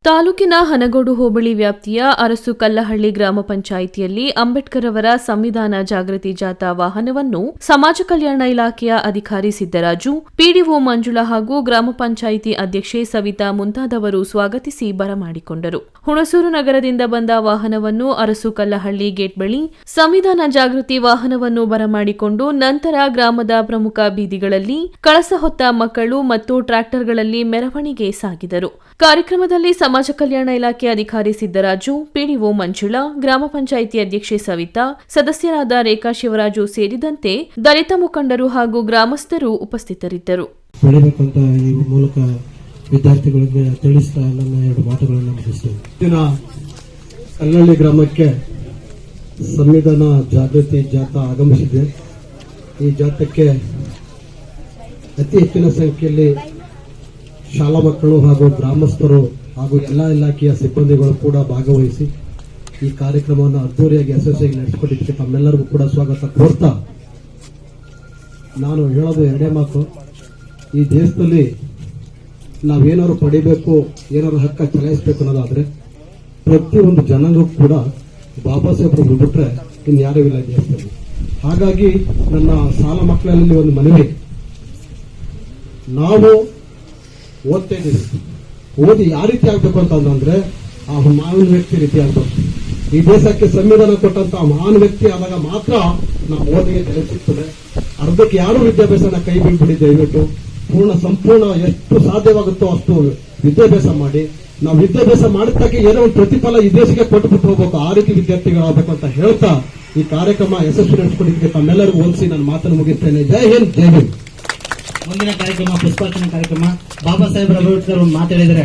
ತಾಲೂಕಿನ ಹನಗೋಡು ಹೋಬಳಿ ವ್ಯಾಪ್ತಿಯ ಅರಸು ಕಲ್ಲಹಳ್ಳಿ ಗ್ರಾಮ ಪಂಚಾಯಿತಿಯಲ್ಲಿ ಅಂಬೇಡ್ಕರ್ ಅವರ ಸಂವಿಧಾನ ಜಾಗೃತಿ ಜಾಥಾ ವಾಹನವನ್ನು ಸಮಾಜ ಕಲ್ಯಾಣ ಇಲಾಖೆಯ ಅಧಿಕಾರಿ ಸಿದ್ದರಾಜು, ಪಿಡಿಒ ಮಂಜುಳಾ ಹಾಗೂ ಗ್ರಾಮ ಪಂಚಾಯಿತಿ ಅಧ್ಯಕ್ಷೆ ಸವಿತಾ ಮುಂತಾದವರು ಸ್ವಾಗತಿಸಿ ಬರಮಾಡಿಕೊಂಡರು. ಹುಣಸೂರು ನಗರದಿಂದ ಬಂದ ವಾಹನವನ್ನು ಅರಸು ಕಲ್ಲಹಳ್ಳಿ ಗೇಟ್ ಬಳಿ ಸಂವಿಧಾನ ಜಾಗೃತಿ ವಾಹನವನ್ನು ಬರಮಾಡಿಕೊಂಡು ನಂತರ ಗ್ರಾಮದ ಪ್ರಮುಖ ಬೀದಿಗಳಲ್ಲಿ ಕಳಸ ಹೊತ್ತ ಮಕ್ಕಳು ಮತ್ತು ಟ್ರ್ಯಾಕ್ಟರ್ಗಳಲ್ಲಿ ಮೆರವಣಿಗೆ ಸಾಗಿದರು. ಕಾರ್ಯಕ್ರಮದಲ್ಲಿ ಸಮಾಜ ಕಲ್ಯಾಣ ಇಲಾಖೆ ಅಧಿಕಾರಿ ಸಿದ್ದರಾಜು, ಪಿಡಿಒ ಮಂಜುಳಾ, ಗ್ರಾಮ ಪಂಚಾಯಿತಿ ಅಧ್ಯಕ್ಷೆ ಸವಿತಾ, ಸದಸ್ಯರಾದ ರೇಖಾ ಶಿವರಾಜು ಸೇರಿದಂತೆ ದಲಿತ ಮುಖಂಡರು ಹಾಗೂ ಗ್ರಾಮಸ್ಥರು ಉಪಸ್ಥಿತರಿದ್ದರು. ಈ ಮೂಲಕ ವಿದ್ಯಾರ್ಥಿಗಳಿಗೆ ತಿಳಿಸ್ತಾ ನನ್ನ ಎರಡು ಮಾತುಗಳನ್ನು ಮುಗಿಸ್ತೇನೆ. ಕಲ್ಲಹಳ್ಳಿ ಗ್ರಾಮಕ್ಕೆ ಸಂವಿಧಾನ ಜಾಗೃತಿ ಜಾಥಾ ಆಗಮಿಸಿದೆ. ಈ ಜಾಥಾಕ್ಕೆ ಅತಿ ಹೆಚ್ಚಿನ ಸಂಖ್ಯೆಯಲ್ಲಿ ಶಾಲಾ ಮಕ್ಕಳು ಹಾಗೂ ಗ್ರಾಮಸ್ಥರು ಹಾಗೂ ಎಲ್ಲ ಇಲಾಖೆಯ ಸಿಬ್ಬಂದಿಗಳು ಕೂಡ ಭಾಗವಹಿಸಿ ಈ ಕಾರ್ಯಕ್ರಮವನ್ನು ಅದ್ದೂರಿಯಾಗಿ ಯಶಸ್ವಿಯಾಗಿ ನಡೆಸಿಕೊಟ್ಟಿದ್ದಕ್ಕೆ ತಮ್ಮೆಲ್ಲರಿಗೂ ಕೂಡ ಸ್ವಾಗತ ಕೋರ್ತಾ, ನಾನು ಹೇಳೋದು ಎರಡೇ ಮಾತು. ಈ ದೇಶದಲ್ಲಿ ನಾವೇನಾದ್ರು ಪಡಿಬೇಕು, ಏನಾದ್ರು ಹಕ್ಕ ಚಲಾಯಿಸಬೇಕು ಅನ್ನೋದಾದ್ರೆ ಪ್ರತಿಯೊಂದು ಜನಾಂಗಕ್ಕೂ ಕೂಡ ಬಾಬಾ ಸಾಹೇಬರು ಬಿಟ್ರೆ ಇನ್ಯಾರೂ ಇಲ್ಲ ದೇಶದಲ್ಲಿ. ಹಾಗಾಗಿ ನನ್ನ ಶಾಲಾ ಮಕ್ಕಳಲ್ಲಿ ಒಂದು ಮನವಿ, ನಾವು ಓದ್ತಾ ಇದ್ದೀವಿ, ಓದಿ ಯಾವ ರೀತಿ ಆಗ್ಬೇಕು ಅಂತಂದ್ರೆ ಆ ಮಹಾನ್ ವ್ಯಕ್ತಿ ರೀತಿ ಆಗ್ಬೇಕು. ಈ ದೇಶಕ್ಕೆ ಸಂವಿಧಾನ ಕೊಟ್ಟಂತ ಮಹಾನ್ ವ್ಯಕ್ತಿ ಆದಾಗ ಮಾತ್ರ ನಾವು ಓದಿಗೆ ಬೆಲೆ ಸಿಗ್ತದೆ. ಅರ್ಧಕ್ಕೆ ಯಾರು ವಿದ್ಯಾಭ್ಯಾಸನ ಕೈ ಬಿಟ್ಬಿಡಿ. ದಯವಿಟ್ಟು ಸಂಪೂರ್ಣ ಎಷ್ಟು ಸಾಧ್ಯವಾಗುತ್ತೋ ಅಷ್ಟು ವಿದ್ಯಾಭ್ಯಾಸ ಮಾಡಿ. ನಾವು ವಿದ್ಯಾಭ್ಯಾಸ ಮಾಡಿದ್ದಕ್ಕೆ ಏನೋ ಒಂದು ಪ್ರತಿಫಲ ಈ ದೇಶಕ್ಕೆ ಕೊಟ್ಟುಬಿಟ್ಟು ಹೋಗ್ಬೇಕು. ಆ ರೀತಿ ವಿದ್ಯಾರ್ಥಿಗಳಾಗಬೇಕು ಅಂತ ಹೇಳ್ತಾ ಈ ಕಾರ್ಯಕ್ರಮ ಯಶಸ್ವಿ ನಡೆಸಿಕೊಂಡಿದ್ದಕ್ಕೆ ತಮ್ಮೆಲ್ಲರಿಗೂ ಹೋಲಿಸಿ ನಾನು ಮಾತನ್ನು ಮುಗಿಸ್ತೇನೆ. ಜೈ ಹಿಂದ್, ಜೈ ಹಿಂದ್. ಮುಂದಿನ ಕಾರ್ಯಕ್ರಮ ಪುಷ್ಪಾರ್ಚನೆ ಕಾರ್ಯಕ್ರಮ. ಬಾಬಾ ಸಾಹೇಬ್ ಅಂಬೇಡ್ಕರ್ ಒಂದು ಮಾತಾಡಿದರೆ,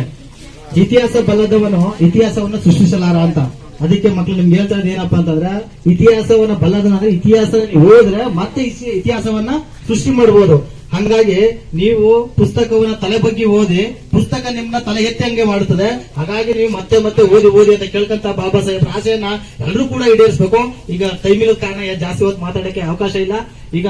ಇತಿಹಾಸ ಬಲ್ಲದವನು ಇತಿಹಾಸವನ್ನು ಸೃಷ್ಟಿಸಲಾರ ಅಂತ. ಅದಕ್ಕೆ ಮಕ್ಕಳು ನಿಮ್ಗೆ ಹೇಳ್ತಾ ಇರೋದು ಏನಪ್ಪಾ ಅಂತಂದ್ರೆ, ಇತಿಹಾಸವನ್ನ ಬಲ್ಲದನಾದ್ರೆ ಇತಿಹಾಸ ನೀವು ಓದಿದ್ರೆ ಮತ್ತೆ ಇತಿಹಾಸವನ್ನ ಸೃಷ್ಟಿ ಮಾಡಬಹುದು. ಹಂಗಾಗಿ ನೀವು ಪುಸ್ತಕವನ್ನ ತಲೆ ಬಗ್ಗೆ ಓದಿ, ಪುಸ್ತಕ ನಿಮ್ಮನ್ನ ತಲೆ ಎತ್ತಂಗೆ ಮಾಡುತ್ತದೆ. ಹಾಗಾಗಿ ನೀವು ಮತ್ತೆ ಮತ್ತೆ ಓದಿ ಅಂತ ಕೇಳ್ಕಂತ ಬಾಬಾ ಸಾಹೇಬ್ ಆಸೆಯನ್ನ ಎಲ್ಲರೂ ಕೂಡ ಈಡೇರಿಸಬೇಕು. ಈಗ ಟೈಮಿನ ಕಾರಣ ಜಾಸ್ತಿ ಹೊತ್ತು ಮಾತಾಡಕ್ಕೆ ಅವಕಾಶ ಇಲ್ಲ. ಈಗ